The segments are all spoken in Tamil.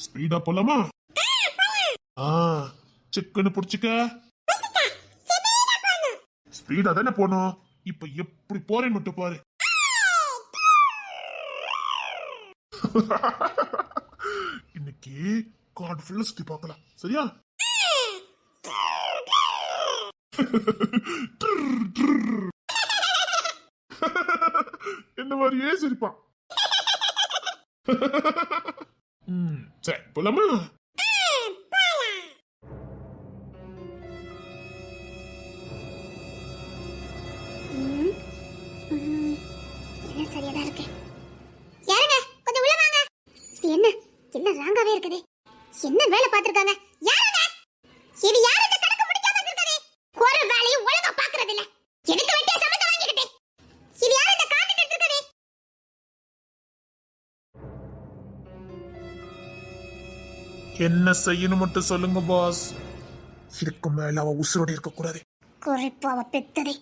ஸ்பீடா போலாமா? சிக்கன்னு புடிச்சுக்க. ஸ்பீடா தானே போனோம். இப்ப எப்படி போறேன்னு மட்டும் பாரு. இன்னைக்கு கார்டு ஃபுல்லா சுத்தி பார்க்கலாம், சரியா? என்ன மாதிரியே சிரிப்பான். சரி போலாமா? சரியாதான் இருக்கு. யாருங்க கொஞ்சம் உள்ள வாங்க. என்ன என்ன ராங்காவே இருக்குது. என்ன வேலை பார்த்திருக்காங்க? யாருங்க இது? யாரு இந்த கணக்கு முடிக்காம வச்சிருக்காரு? ஒரு வேலையும் ஒழுங்கா பாக்குறது இல்ல. எதுக்கு வெட்டியா சம்பளம் வாங்கிக்கிட்டே? இது யாரு இந்த கார்டு எடுத்துருக்காரு? என்ன செய்யணும் மட்டும் சொல்லுங்க பாஸ். இதுக்கு மேல அவ உசுரோட இருக்க கூடாது. குறிப்பா அவ பெத்தது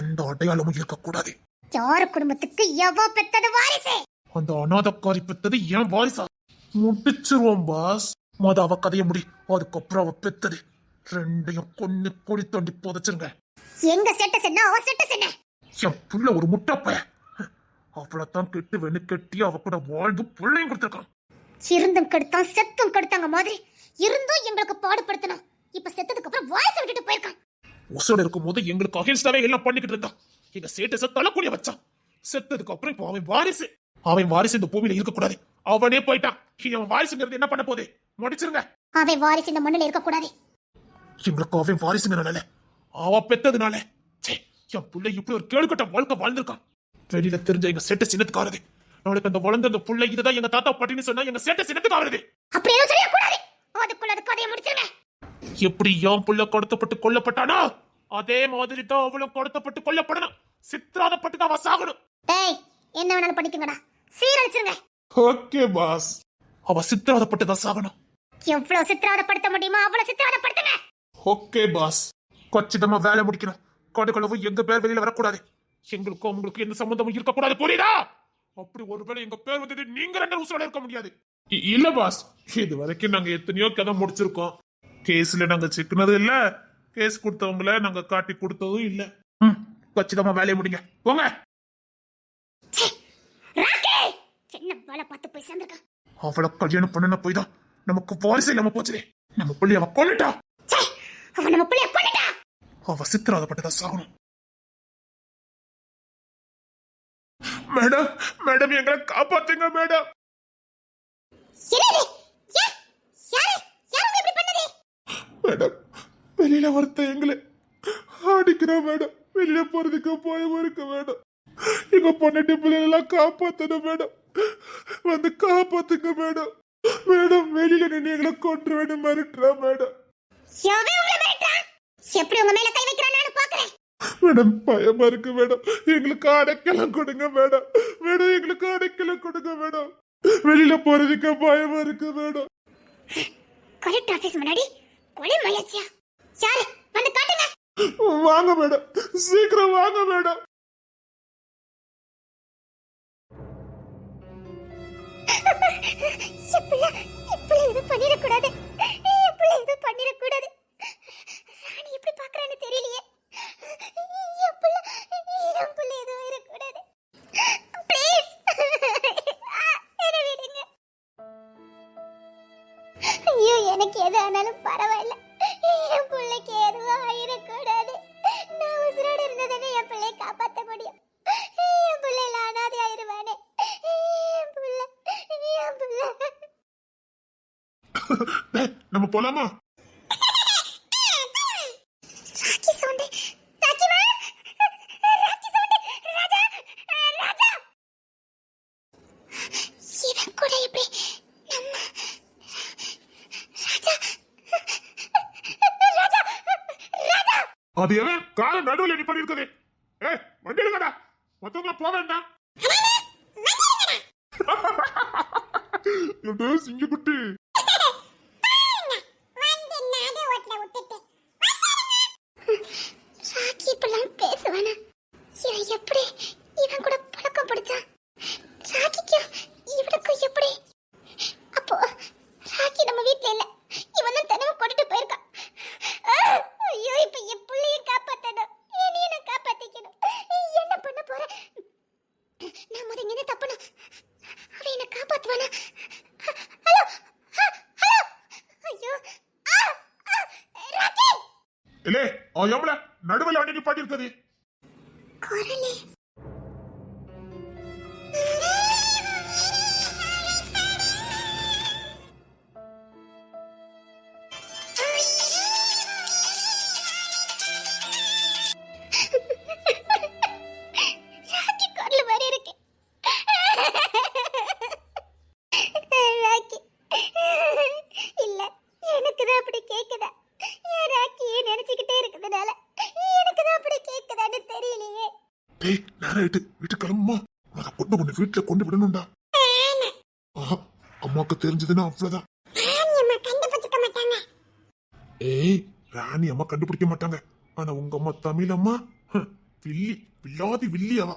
எந்த அடையாளமும் இருக்க கூடாது. யார் குடும்பத்துக்கு எவ பெத்தது வாரிசு? அந்த அநாதக்காரி பெத்தது ஏன் வாரிசா? முடிச்சிருவோம் பாஸ். மொத அவ கதைய முடி, அதுக்கப்புறம் அவ பெத்தது ரெண்டையும் கொன்னு கொடி தோண்டி புதைச்சிருங்க. எங்க செட்ட சென்ன அவ செட்ட சென்ன. என் புள்ள ஒரு முட்டப்ப. அவளத்தான் கெட்டு வெண்ணு கட்டி அவ கூட வாழ்ந்து பிள்ளையும் கொடுத்துருக்கான். இருந்தும் கெடுத்தான் செத்தும் கெடுத்தாங்க மாதிரி இருந்தும் எங்களுக்கு பாடுபடுத்தணும். இப்ப செத்ததுக்கு அப்புறம் வாரிசு விட்டுட்டு போயிருக்கான். உசோட இருக்கும் போது எங்களுக்கு அகேன்ஸ்டாவே எல்லாம் பண்ணிக்கிட்டு இருந்தான். எங்க ஸ்டேட்டஸ தலைக்குடிய வச்சான். செத்ததுக்கு அப்புறம் இப்போ அவன் வாரிசு. அவன் வாரிசு இந்த பூமியில இருக்க கூடாது. அவனே போயிட்டான். அவன் வாரிசுங்கிறது என்ன பண்ண போதே? முடிச்சிருங்க. அவன் வாரிசு இந்த மண்ணில இருக்க கூடாது. எங்களுக்கு அவன் வாரிசுங்கனால அவ பெத்ததுனால என் புள்ள இப்படி ஒரு கேடுகட்ட வாழ்க்கை வாழ்ந்திருக்கான். வெளியில தெரிஞ்ச எங்க செட்ட சின்னத்துக்கு ஆறுது. நாளைக்கு அந்த வளர்ந்த அந்த புள்ள இதுதான் எங்க தாத்தா பாட்டின்னு சொன்னா எங்க செட்ட சின்னத்துக்கு ஆறுது. அப்படி எதுவும் செய்யக்கூடாது. அதுக்குள்ள அது கதையை முடிச்சிருங்க. எப்படி என் புள்ள கடத்தப்பட்டு கொல்லப்பட்டானோ அதே மாதிரி தான் அவளும் கடத்தப்பட்டு கொல்லப்படணும். சித்திராதப்பட்டு தான் அவ சாகணும். டேய் என்ன வேணாலும் பண்ணிக்கங்கடா. சீரழிச்சிருங்க. Okay pass. அவ சித்திராதப்பட்டு தான் சாகணும். எவ்வளவு சித்திராதப்படுத்த முடியுமோ அவ்வளவு சித்திராதப்படுத்துங்க. Okay pass. கொச்சிதமா வேலை முடிக்கணும். கடுகளவு எங்க பேர் வெளியில வரக்கூடாது. எங்களுக்கும் உங்களுக்கு எந்த சம்பந்தமும் இருக்கக்கூடாது, புரியுதா? அப்படி ஒருவேளை எங்க பேர் வந்தது நீங்க ரெண்டு உசுரோட இருக்க முடியாது. இல்ல பாஸ், இது வரைக்கும் நாங்க எத்தனையோ கதை முடிச்சிருக்கோம். கேஸ்ல நாங்க சிக்கினது இல்ல, கேஸ் கொடுத்தவங்கள நாங்க காட்டி கொடுத்ததும் இல்ல. கச்சிதமா வேலையை முடிங்க போங்க. அவளை கல்யாணம் பண்ணன போய் தான் நமக்கு வாரிசு இல்லாம போச்சுதே. நம்ம பிள்ளைய அவ கொன்னுட்டா. அவ சித்திராதப்பட்டதா சாகணும். மேடம் மேடம் எங்களை காப்பாத்துங்க மேடம். மேடம் வெளியில ஒருத்த எங்களை அடிக்கிறோம் மேடம். வெளியில போறதுக்கு பயமா இருக்கு மேடம். எங்க பொண்ணு பிள்ளைகளெல்லாம் காப்பாத்தணும் மேடம். வந்து காப்பாத்துங்க மேடம். மேடம் வெளியில நின்று எங்களை கொன்று வேணும் மிரட்டுறா மேடம். எப்படி உங்க மேல கை வைக்கிறான்னு பாக்குறேன். மேடம் பயமா இருக்கு மேடம். எங்களுக்கு அடைக்கலம் கொடுங்க மேடம். மேடம் எங்களுக்கு அடைக்கலம் கொடுங்க மேடம். வெளியில போறதுக்கு பயமா இருக்கு மேடம். கலெக்டர் ஆபீஸ் முன்னாடி கொலை முயற்சியா? யாரு வந்து காட்டுங்க. வாங்க மேடம், சீக்கிரம் வாங்க மேடம். இது பண்ணிடக்கூடாது. இது பண்ணிடக்கூடாது. ராணி எப்படி பாக்குறான்னு தெரியலையே. ஐயோ எனக்கு எது ஆனாலும் பரவாயில்ல. என் பிள்ளைக்கு எதுவும் ஆயிடக்கூடாது. நான் உசுரோட இருந்ததுன்னு என் பிள்ளையை காப்பாற்ற முடியும். என் பிள்ளைல அனாதை ஆயிருவானே. நம்ம போலாமா? அது எவன் கால நடுவில் நீ பண்ணிருக்கதே? வண்டி எடுக்கடா, மொத்தமா போக வேண்டாம். சிங்கக்குட்டி பேசுவானா? எப்படி இவன் கூட பழக்கம் பிடிச்சான்? ராக்கிக்கும் இவனுக்கும் எப்படி? அப்போ ராக்கி நம்ம வீட்ல இல்ல. இவன் தான் தனியா கூட்டிட்டு போயிருக்கான். ஐயோ இப்ப என் புள்ளைய காப்பாத்தணும். என்னைய நான் காப்பாத்திக்கணும். என்ன பண்ண போறேன்? நான் முதல்ல என்ன தப்புனா அவன் என்ன காப்பாத்துவானா? ஹலோ ஹலோ ஐயோ ராக்கி இல்லே எவ்வளவு நடுவில் அன்னைக்கு பாட்டிருக்கது குரலே ராக்கி குரல் மாதிரி இருக்கு. ராக்கி இல்ல எனக்கு தான் அப்படி கேக்குதா? ஏன் ராக்கியே நினைச்சுக்கிட்டே இருக்குதுனால எனக்கு தான் அப்படி கேக்குதான்னு தெரியலையே. டேய் நேரம் ஆயிட்டு வீட்டு கிளம்புமா அத கொண்டு கொண்டு வீட்டுல கொண்டு விடணும்டா ஆஹா அம்மாக்கு தெரிஞ்சதுன்னா அவ்வளவுதான் அம்மா கண்டுபிடிக்க மாட்டாங்க. ஏய் ராணி அம்மா கண்டுபிடிக்க மாட்டாங்க ஆனா உங்க அம்மா தமிழ் அம்மா வில்லி வில்லாதி வில்லி அவ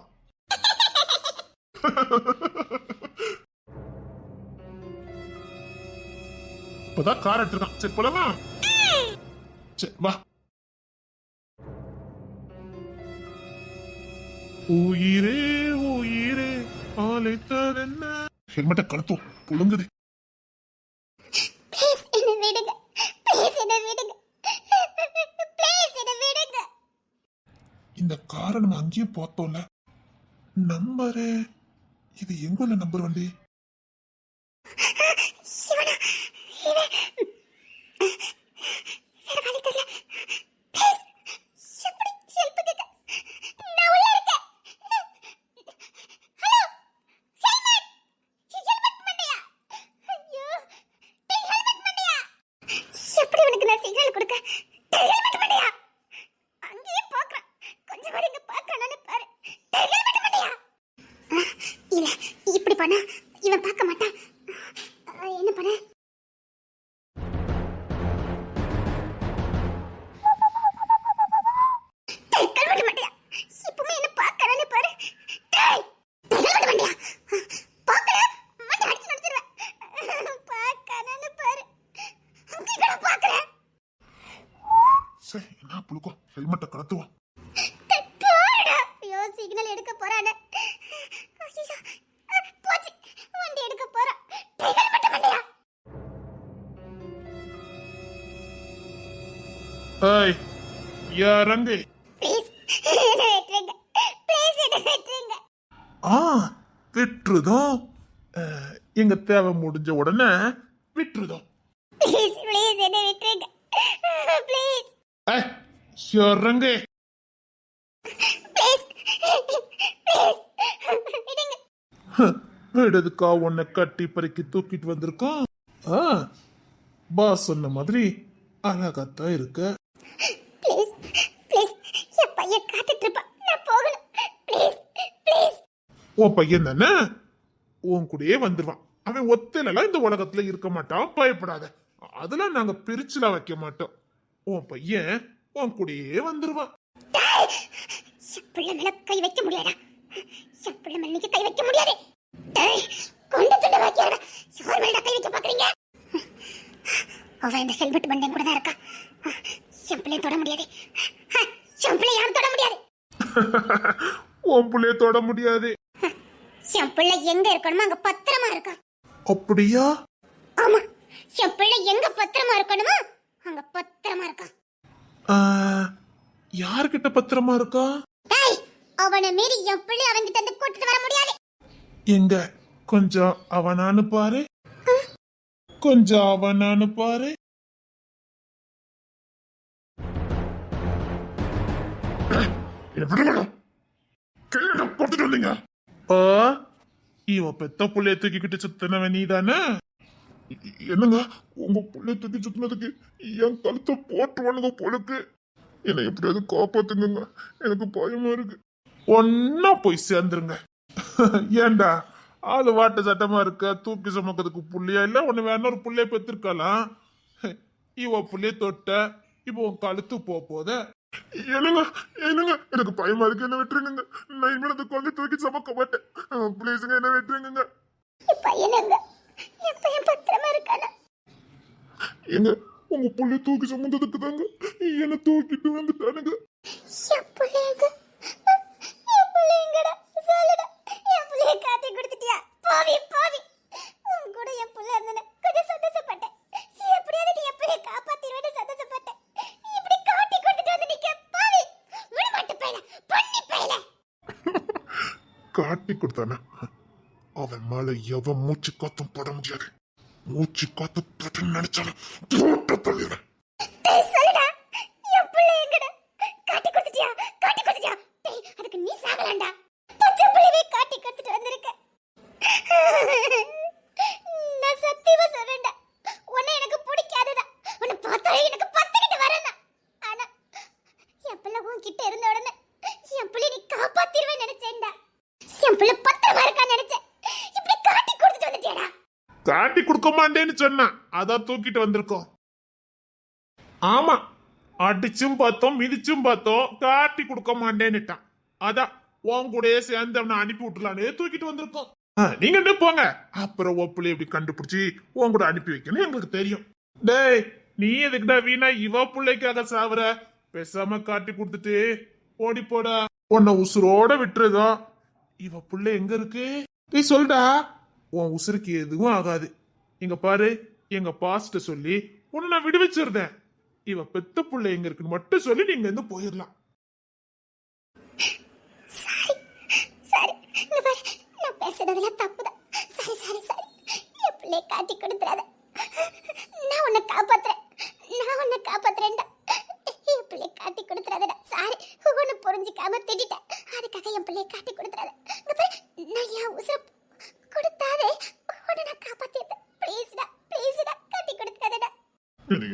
இப்பதான் கார் எடுத்துருக்கான் சரி போலாமா சரி வா உயிரே உயிரே ஆலைத்ததென்ன ஹெல்மெட்டை கழுத்தும் புழுங்குது ப்ளீஸ் என்ன விடுங்க. ப்ளீஸ் என்ன விடுங்க. ப்ளீஸ் என்ன விடுங்க. இந்த காரை நம்ம அங்கேயும் பார்த்தோம்ல நம்பரு இது எங்குள்ள நம்பர் வண்டி சிவனா இது வேற வழி தெரியல. ப்ளீஸ் எப்படி ஹெல்ப் கேட்க நான் உள்ள இருக்கேன். ஹலோ ஹெல்மெட் மண்டையா. ஐயோ டேய் ஹெல்மெட் மண்டையா. எப்படி உனக்கு நான் சிக்னல் கொடுக்க? டேய் ஹெல்மெட் மண்டையா. அங்கேயே பார்க்கறேன். கொஞ்சம் வர இங்க பார்க்கறானே பாரு. டேய் ஹெல்மெட் மண்டையா. இல்ல இப்படி பண்ணா இவன் பார்க்க மாட்டான். என்ன பண்ண? டேய் ஹெல்மெட் மண்டையா. இப்பவுமே என்ன பார்க்கறானே பாரு. டேய் ஹெல்மெட் மண்டையா. பார்க்கற மண்டை அடிச்சு நடிச்சிருவேன். பார்க்கறானே பாரு. அங்க கூட பார்க்கறேன். சரி என்ன புழுக்கம் ஹெல்மெட்டை கலத்துவான் ஐயோ சிக்னல் எடுக்க போறானே. ஐயோ போச்சு வண்டி எடுக்க போறான். ஹெல்மெட் மண்டையா. ஏய் யாரங்கே ப்ளீஸ் என்ன விட்டுருங்க. ப்ளீஸ் என்ன விட்டுருங்க. ஆ விட்டுருதோம் எங்க தேவை முடிஞ்ச உடனே விட்டுருதோம் ப்ளீஸ் ப்ளீஸ் என்ன விட்டுருங்க. ப்ளீஸ் ஏய் யாரங்கே ப்ளீஸ் ப்ளீஸ் விடுங்க. விடுதுக்கா உன்னை கட்டி பறிக்கி தூக்கிட்டு வந்திருக்கோம் பாஸ் சொன்ன மாதிரி அழகாத்தான் இருக்க ப்ளீஸ் ப்ளீஸ் என் பையன் காத்துட்டு இருப்பான். நான் போகணும். ப்ளீஸ் ப்ளீஸ் உன் பையன் தானே உன் கூடயே வந்துருவான் அவன் ஒத்தையிலலாம் இந்த உலகத்துல இருக்க மாட்டான் பயப்படாத அதெல்லாம் நாங்க பிரிச்சுலாம் வைக்க மாட்டோம் உன் பையன் உன் கூடயே வந்துருவான் என் பிள்ளை மேல கை வைக்க முடியாதா? என் பிள்ளை மேல நீங்க கை வைக்க முடியாது. டேய் கொண்டு துண்டு வைக்கிறடா. யார் மேல கை வைக்க பாக்குறீங்க? அவன் இந்த ஹெல்மெட் மண்டையன் கூட தான் இருக்கா. என் பிள்ளைய தொட முடியாது. என் பிள்ளை யாரும் தொட முடியாது. உன் பிள்ளைய தொட முடியாது என் பிள்ளை எங்க இருக்கணுமோ அங்க பத்திரமா இருக்கான். அப்படியா ஆமா என் பிள்ளை எங்க பத்திரமா இருக்கணுமோ அங்க பத்திரமா இருக்கான். யார்கிட்ட பத்திரமா இருக்கா டேய் அவனை மீறி என் பிள்ளை அவன்கிட்ட இருந்து கூட்டிட்டு வர முடியாது. எங்க கொஞ்சம் அவனானு பாரு கொஞ்சம் அவனானு பாரு கொடுத்துட்டு வந்தீங்க இவன் பெத்த புள்ளைய தூக்கிக்கிட்டு சுத்தினவன் நீதானே என்னங்க உங்க புள்ளைய தூக்கி சுத்தினதுக்கு என் கழுத்தை போட்டுவானுங்க பொழுக்கு என்னை எப்படியாவது காப்பாத்துங்க எனக்கு பயமா இருக்கு ஒன்னா போய் சேர்ந்துருங்க ஏண்டா ஆளு வாட்ட சட்டமா இருக்க தூக்கி சுமக்கிறதுக்கு புள்ளையா இல்ல உன்னை வேணா ஒரு புள்ளைய பெற்றிருக்கலாம் இவ புள்ளைய தொட்ட இப்போ உன் கழுத்து போத என்னங்க என்னங்க எனக்கு பயமா இருக்கு என்ன விட்டுருங்க நான் இனிமேல் அந்த குழந்தை தூக்கி சுமக்க மாட்டேன் ப்ளீஸுங்க என்ன விட்டுருங்க என் பையன் எங்க? என் பையன் பத்திரமா இருக்கானா? எங்க உங்க புள்ளை தூக்கி சுமந்ததுக்கு தாங்க என்ன தூக்கிட்டு வந்துட்டானுங்க. என் புள்ளைங்க என் புள்ளைங்கடா சொல்லுடா என் புள்ளைய காட்டி கொடுத்துட்டியா பாவி பாவி உன் கூட என் புள்ள இருந்தன கொஞ்சம் சந்தோஷப்பட்டேன் எப்படியாவது நீ என் புள்ளைய காப்பாத்திடுவேன்னு சந்தோஷப்பட்டேன் இப்படி காட்டி கொடுத்துட்டு வந்து நிக்க பாவி முழுமாட்டு பையல பண்ணி பையல காட்டி கொடுத்தானா அவன் மேல எவன் மூச்சு காத்தும் பட முடியாது. மூச்சு காத்து பட்டு நினைச்சாலும் போட்டு தள்ளிடுறேன். டேய் சொல்லுடா என் புள்ள எங்கடா காட்டி கொடுத்துட்டியா டேய் அதுக்கு நீ சாகலாம்டா பச்சை புள்ளையே காட்டி கொடுத்துட்டு வந்திருக்க நான் சத்தியமா சொல்றேன்டா உன்னை எனக்கு பிடிக்காதடா உன்னை பார்த்தாலே எனக்கு பத்திக்கிட்டு வரேன்டா ஆனா என் புள்ள உன்கிட்ட இருந்த உடனே என் புள்ள நீ காப்பாத்திடுவேன்னு நினைச்சேன்டா என் புள்ள பத்திரமா இருக்கான்னு நினைச்சேன் இப்படி காட்டி கொடுத்துட்டு வந்துட்டியாடா காட்டி கொடுக்க மாட்டேன்னு சொன்னான், அதான் தூக்கிட்டு வந்திருக்கோம். ஆமா, அடிச்சும் பார்த்தோம் மிதிச்சும் பார்த்தோம், காட்டி கொடுக்க மாட்டேன்னுட்டான். அதான் உன் கூடயே சேர்ந்து அவனை அனுப்பி விட்டுலான்னு தூக்கிட்டு வந்திருக்கோம். நீங்க என்ன போங்க, அப்புறம் ஒப்புல எப்படி கண்டுபிடிச்சி உன் கூட அனுப்பி வைக்கணும் எங்களுக்கு தெரியும். டேய் நீ எதுக்குடா வீணா இவ பிள்ளைக்காக சாவற? பேசாம காட்டி கொடுத்துட்டு ஓடி போடா, உன்னை உசுரோட விட்டுறதா. இவ புள்ள எங்க இருக்கு நீ சொல்டா, உன் உசுருக்கு எதுவும் ஆகாது. இங்க பாரு, எங்க பாஸ்ட சொல்லி உன்னை நான் விடுவிச்சிருந்தேன். இவ பெத்த புள்ள எங்க இருக்குன்னு மட்டும் சொல்லி நீங்க இருந்து போயிடலாம். சரி இங்க பாரு நான் பேசுறதுல தப்புதான் சரி என் பிள்ளை காட்டி கொடுத்துறாத நான் உன்னை காப்பாத்துறேன்டா என் பிள்ளை காட்டி கொடுத்துறாதடா சாரி உன்னை புரிஞ்சுக்காம திட்டிட்டேன் அதுக்காக என் பிள்ளையை காட்டி கொடுத்துறாத இங்க பாரு நான் என் உசுர கொடுத்தாதே உன்னை நான் காப்பாத்திட்டேன் ப்ளீஸ்டா காட்டி கொடுத்துறாதடா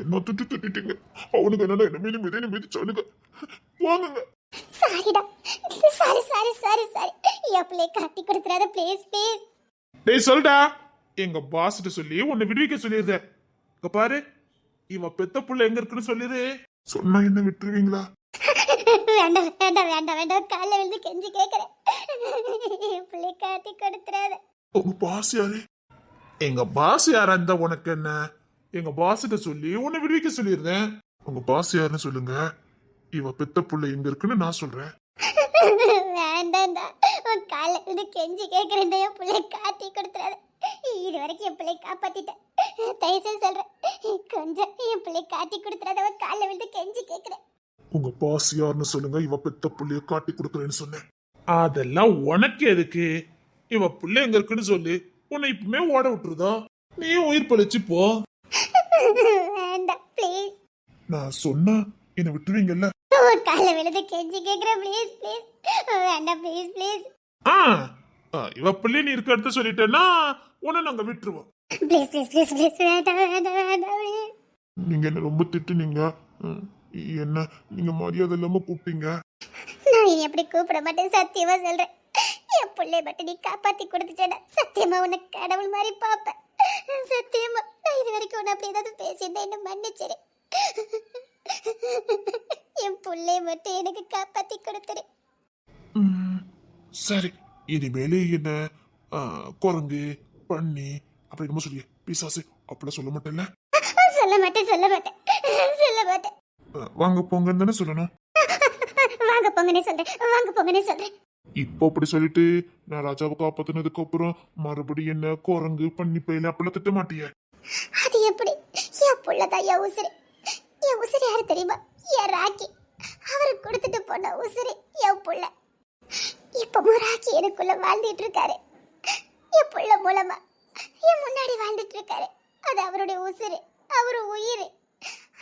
என்ன திட்டிட்டீங்க? அவனுக்கு என்னடா என்ன மீதி மிதிச்சானுங்க. வாங்குங்க. சாரிடா சாரி என் பிள்ளை காட்டி கொடுத்துறாத ப்ளீஸ் டேய் சொல்டா, எங்க பாஸ்ட்ட சொல்லி உன்னை விடுவிக்க சொல்லிருந்த. இங்க பாரு, இவ பெத்த புள்ள எங்க இருக்குன்னு சொல்லிரு. சொன்னா என்ன விட்டுருவீங்களா? வேண்டாம் கால விழுந்து கெஞ்சி கேக்குறேன் என் பிள்ளை காட்டி கொடுத்துறாத. உங்க பாஸ் யாரு? எங்க பாஸ் யாரா இருந்தா உனக்கு என்ன? எங்க பாஸ்ட்ட சொல்லி உன்னை விடுவிக்க சொல்லிருந்தேன். உங்க பாஸ் யாருன்னு சொல்லுங்க, இவ பெத்த புள்ள எங்க இருக்குன்னு நான் சொல்றேன். வேண்டாம்டா உன் கால விழுந்து கெஞ்சி கேக்குறேன்டா என் பிள்ளை காட்டி கொடுத்துறாத. இது வரைக்கும் என் பிள்ளை காப்பாத்திட்டேன், தயவுசெய்து சொல்றேன் கொஞ்சம் என் பிள்ளை காட்டி கொடுத்துறாத. உன் கால விழுந்து கெஞ்சி கேக்குறேன். உங்க பாஸ் யாருன்னு சொல்லுங்க, இவ பெத்த புள்ளைய காட்டி கொடுக்குறேன்னு சொன்னேன். அதெல்லாம் உனக்கு எதுக்கு? இவ புள்ள எங்க இருக்குன்னு சொல்லி உன்னை இப்பவுமே ஓட விட்டுருதா? நீ உயிர் பழிச்சு போ. வேண்டாம் ப்ளீஸ். நான் சொன்னா என்ன விட்டுருவீங்கல்ல? உன் கால விழுந்து கெஞ்சி கேக்குறேன் ப்ளீஸ் வேண்டாம் ப்ளீஸ் இவ புள்ளி நீ இருக்க எடுத்து சொல்லிட்டேன்னா உன்னை நாங்க விட்டுருவோம். ப்ளீஸ் வேண்டாம் நீங்க என்ன ரொம்ப திட்டுனீங்க. என்ன நீங்க மரியாதை இல்லாம கூப்பிட்டீங்க. நான் இனி அப்படி கூப்பிட மாட்டேன் சத்தியமா சொல்றேன். என் பிள்ளை மட்டும் நீ காப்பாத்தி கொடுத்துட்டேன்னா சத்தியமா உனக்கு கடவுள் மாதிரி பாப்பேன். சத்தியமா நான் இது வரைக்கும் உன்னை அப்படி ஏதாவது பேசியிருந்தேன் என்ன மன்னிச்சிரு. என் பிள்ளை மட்டும் எனக்கு காப்பாத்தி கொடுத்துரு. சரி, இனிமேலே என்ன குரங்கு பண்ணி அப்படி என்னமோ சொல்லிய பிசாசு அப்படிலாம் சொல்ல மாட்டேன்ல? சொல்ல மாட்டேன். வாங்க போங்கன்னு தானே சொல்லணும். வாங்க போங்கன்னே சொல்றேன். இப்போ அப்படி சொல்லிட்டு நான் ராஜாவை காப்பாத்தினதுக்கு அப்புறம் மறுபடியும் என்ன குரங்கு பண்ணி பயில அப்படிலாம் திட்ட மாட்டிய? அது எப்படி? என் புள்ளதான் என் உசுரு யாரு தெரியுமா? என் ராக்கி. அவரு கொடுத்துட்டு போன உசுரு என் புள்ள. இப்பவும் ராக்கி எனக்குள்ள வாழ்ந்துட்டு இருக்காரு. என் புள்ள மூலமா என் முன்னாடி வாழ்ந்துட்டு இருக்காரு. அது அவருடைய உசுரு, அவரு உயிர்.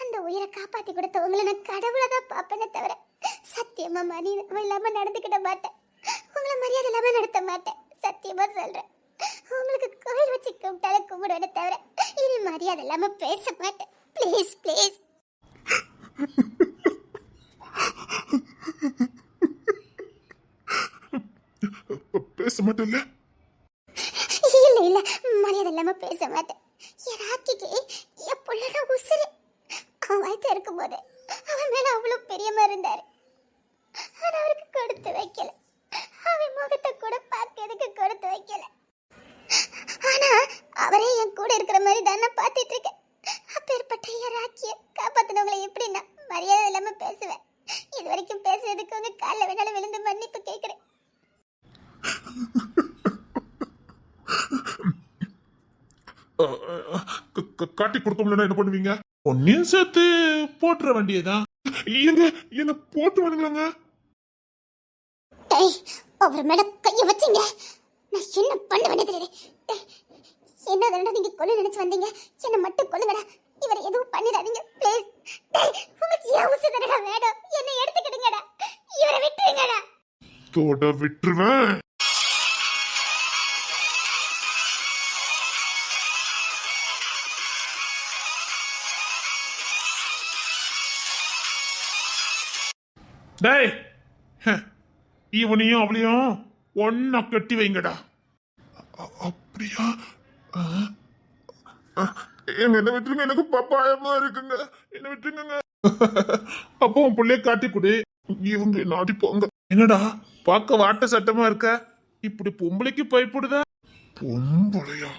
அந்த உயிரை காப்பாத்தி கொடுத்தவங்களை நான் கடவுளை தான் பார்ப்பேனே தவிர சத்தியமா மரியாதை இல்லாம நடந்துக்கிட மாட்டேன். உங்களை மரியாதை இல்லாம நடத்த மாட்டேன். சத்தியமா சொல்றேன். உங்களுக்கு கோயில் வச்சு கும்பிட்டாலும் கும்பிடுவேனே தவிர இனி மரியாதை இல்லாம பேச மாட்டேன். ப்ளீஸ் பேச மாட்டேன்ல? இல்ல மரியாதை இல்லாம பேச மாட்டேன். என் ராக்கிக்கு என் புள்ளதான் உசுரு. அவன் வயிற்று இருக்கும் போது அவன் மேல அவ்வளவு பிரியமா இருந்தாரு. ஆனா அவருக்கு கொடுத்து வைக்கல. அவன் முகத்தை கூட பார்க்கிறதுக்கு கொடுத்து வைக்கல. ஆனா அவரே என் கூட இருக்கிற மாதிரி தானே பார்த்துட்டு இருக்கேன். அப்பேற்பட்ட கால்ல வேணாலும் விழுந்து மன்னிப்பு கேக்குறேன். காட்டி கொடுக்க முடியல என்ன பண்ணுவீங்க? ஒன்னையும் சேர்த்து போட்டுற வேண்டியதான். எங்க என்ன போட்டு வேணுங்களாங்க? டேய், அவர் மேல கைய வச்சீங்க, நான் என்ன பண்ணுவேன்னு தெரியுது. டேய், என்ன தடவை நீங்க கொலை நினைச்சு வந்தீங்க? என்ன மட்டும் கொல்லுங்கடா, இவரை எதுவும் பண்ணிடாதீங்க ப்ளீஸ். டேய், உங்களுக்கு ஏன் உசு தடவை வேணும்? என்ன எடுத்துக்கிடுங்கடா, இவரை விட்டுருங்கடா. தோட விட்டுருவேன். டேய், இவனையும் அவளையும் ஒன்னா கட்டி வைங்கடா. அப்படியா? எங்க என்ன விட்டுருங்க, எனக்கு பயமா இருக்குங்க, என்ன விட்டுருங்க. அப்போ உன் பிள்ளைய காட்டி கொடு, இவங்க நாடி போங்க. என்னடா பார்க்க வாட்ட சட்டமா இருக்க, இப்படி பொம்பளைக்கு பயப்படுதா? பொம்பளையா?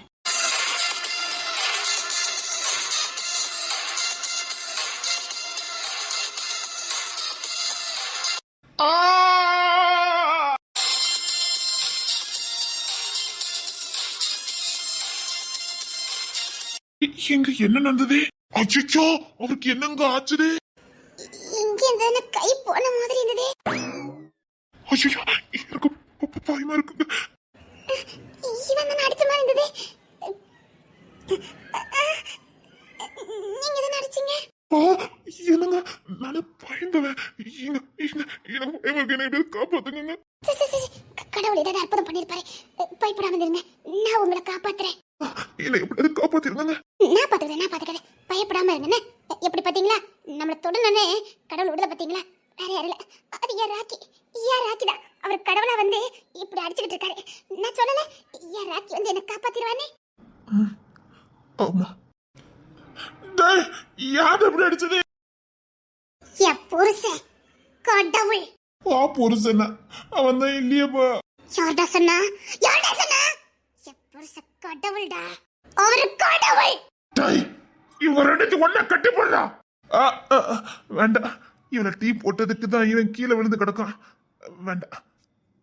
எங்க என்ன நடந்தது? அச்சோ, அவருக்கு என்னங்க ஆச்சுது? இங்க இந்த கை போன மாதிரி இருந்தது. ஐயோ, எனக்கு பயமா இருக்குங்க. இவன் தான் அடிச்ச மாதிரி இருந்தது. நீங்க தான் அடிச்சீங்க? என்னங்க, நான் பயந்தவன். எனக்கு பயமா இருக்கு, காப்பாத்துங்க. கடவுள் ஏதாவது அற்புதம் பண்ணிருப்பாரு, பயப்படாம இருங்க, நான் உங்களை காப்பாத்துறேன். இல்ல, எப்படியாவது காப்பாத்திருங்க. நான் பாத்துக்கிறேன், பயப்படாம இருங்க. எப்படி பாத்தீங்களா, நம்மள தொடனே கடவுள் விடல பாத்தீங்களா? வேற யாரும் இல்ல, அது ஏன் ராக்கி தான். அவர் கடவுளா வந்து இப்படி அடிச்சுக்கிட்டு இருக்காரு. நான் சொல்லல, ஏன் ராக்கி வந்து என்ன காப்பாத்திருவானே. ஆமா. டேய், யார் எப்படி அடிச்சது? என் புருஷன் கடவுள். புருஷனா? அவன் தான் இல்லையப்பா. யார்டா சொன்னா? என் புருஷன் கடவுள்டா, அவரு கடவுள். டேய், இவன் ரெண்டு ஒண்ணா கட்டி போடுறா. வேண்டாம், இவனை டீ போட்டதுக்கு தான் இவன் கீழே விழுந்து கிடக்கான். வேண்டாம்,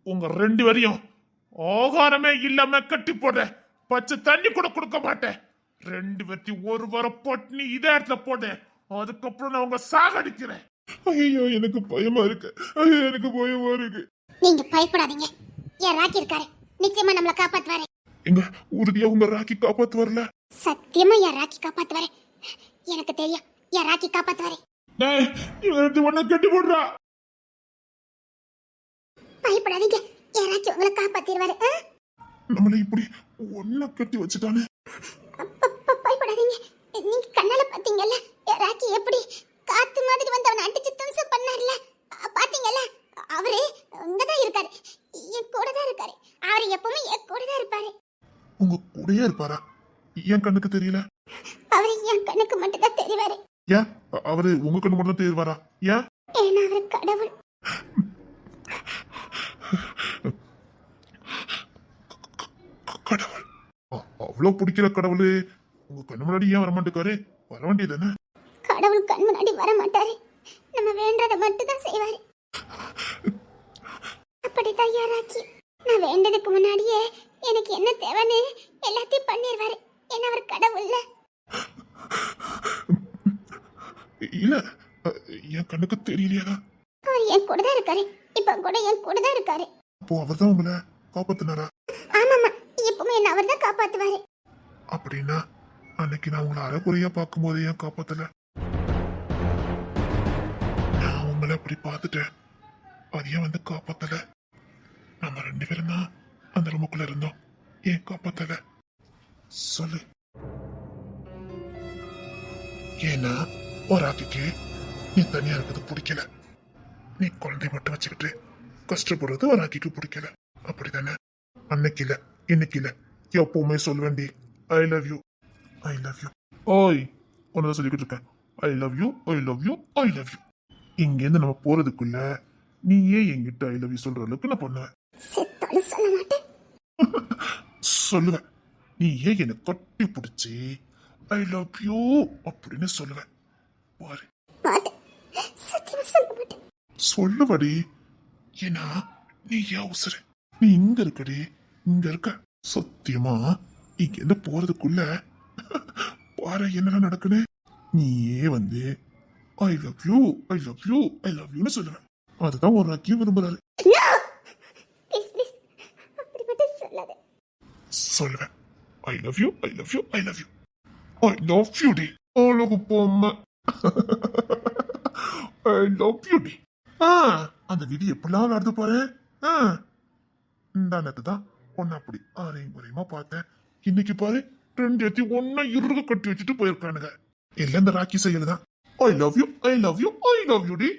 உங்க ரெண்டு பேரையும் ஆகாரமே இல்லாம கட்டி போட, பச்சை தண்ணி கூட கொடுக்க மாட்டேன். ரெண்டு பேர்த்தையும் ஒரு வாரம் பட்னி இதே இடத்துல போட, அதுக்கப்புறம் நான் உங்க சாகடிக்கிறேன். ஐயோ, எனக்கு பயமா இருக்கு. நீங்க பயப்படாதீங்க, என் ராக்கி இருக்காரு, நிச்சயமா நம்மள காப்பாத்துவாரு. எங்க உறுதியா உங்க ராக்கி காப்பாத்து வரல? சத்தியமா என் ராக்கி காப்பாத்துவாரு, எனக்கு தெரியும், என் ராக்கி காப்பாத்துவாரு. டேய், இவன் ரெண்டு ஒண்ணா கட்டி போடுறா. பயப்படாதீங்க, என் ராக்கி உங்களை காப்பாத்திடுவாரு. நம்மள இப்படி ஒண்ணா கட்டி வச்சுட்டானே. பயப்படாதீங்க, நீங்க கண்ணால பாத்தீங்கல்ல ராக்கி எப்படி காத்து மாதிரி வந்து அவனை அடிச்சு தும்சம் பண்ணார்ல, பாத்தீங்கல்ல? அவரு இங்கதான் இருக்காரு, என் கூட தான் இருக்காரு. அவரு எப்பவுமே என் கூட தான் இருப்பாரு. உங்க கூடயே இருப்பாரா? என் கண்ணுக்கு தெரியல. அவரு என் கண்ணுக்கு மட்டும் தான் தெரிவாரு. ஏன் அவரு உங்க கண்ணு மட்டும் தான் தெரிவாரா? ஏன்? ஏன்னா அவரு கடவுள். கடவுள்? அவ்வளவு பிடிக்கிற கடவுள் உங்க கண்ணு முன்னாடி ஏன் வரமாட்டேக்காரு? வர வேண்டியதானே? கடவுள் கண் முன்னாடி வர மாட்டாரு, நம்ம வேண்டதை மட்டும் தான் செய்வாரு. அப்படிதான் யாராக்கி, நான் வேண்டதுக்கு முன்னாடியே எனக்கு என்ன தேவைன்னு எல்லாத்தையும் பண்ணிடுவாரு. என்ன அவர் கடவுள்ல? இல்ல, என் கண்ணுக்கு தெரியலையா? அவர் என் கூட தான் இருக்காரு, இப்ப கூட என் கூட தான் இருக்காரு. அப்போ அவர் தான் உங்களை காப்பாத்தினாரா? ஆமாமா, எப்பவுமே என்ன அவர் தான் காப்பாத்துவாரு. அப்படின்னா அன்னைக்கு நான் உங்களை அரைக்குறையா பார்க்கும்போது ஏன் காப்பாத்தல? நான் உங்களை அப்படி பார்த்துட்டேன், அது ஏன் வந்து காப்பாத்தல? நம்ம ரெண்டு பேரும் தான் அந்த ரூமுக்குள்ள இருந்தோம், ஏன் காப்பாத்தல சொல்லு. ஏன்னா ஒரு ஆக்கிக்கு நீ தனியா இருக்கிறது பிடிக்கல, நீ குழந்தை மட்டும் வச்சுக்கிட்டு கஷ்டப்படுறது ஒரு ஆக்கிக்கு பிடிக்கல, அப்படித்தானே? அன்னைக்கு இல்ல, இன்னைக்கு இல்ல, எப்பவுமே சொல்ல வேண்டி ஐ love you, I love you. ஓய், ஒன்னதான் சொல்லிக்கிட்டு இருக்கேன், ஐ love you, I love you, I love you. இங்கேருந்து நம்ம போறதுக்குள்ள நீ ஏன் என்கிட்ட ஐ லவ் யூ சொல்ற அளவுக்கு நான் பண்ணுவேன். செத்தாலும் சொல்ல மாட்டேன். சொல்லுவேன், நீ ஏன் என்னை கட்டி பிடிச்சி ஐ லவ் யூ அப்படின்னு சொல்லுவேன் பாரு. மாட்டேன், சத்தியமா சொல்ல மாட்டேன். சொல்லுவடி, ஏன்னா நீ ஏன் உசுரு நீ இங்க இருக்கடி இங்க இருக்க சத்தியமா இங்க இருந்து போறதுக்குள்ள பாரு என்னெல்லாம் நடக்குன்னு நீயே வந்து I love you I love you I love யூன்னு சொல்லுவேன் அதுதான் ஒரு ரக்கியும் விரும்புறாரு நோ ப்ளீஸ் ப்ளீஸ் அப்படி மட்டும் சொல்லாத சொல்லுவேன் I love you I love you I love you I love you டி அழகு பொம்மை ஐ லவ் யூ டி அந்த விதி எப்படிலாம் நடந்து பாரு இந்தானது தான் ஒன்னு அப்படி ஆரையும் குறையுமா பார்த்தேன் இன்னைக்கு பாரு ரெண்டு ஏத்தி ஒன்னா இறுக கட்டி வச்சுட்டு போயிருக்கானுங்க இல்ல இந்த ராக்கி செயல் தான் I love you I love you I love you D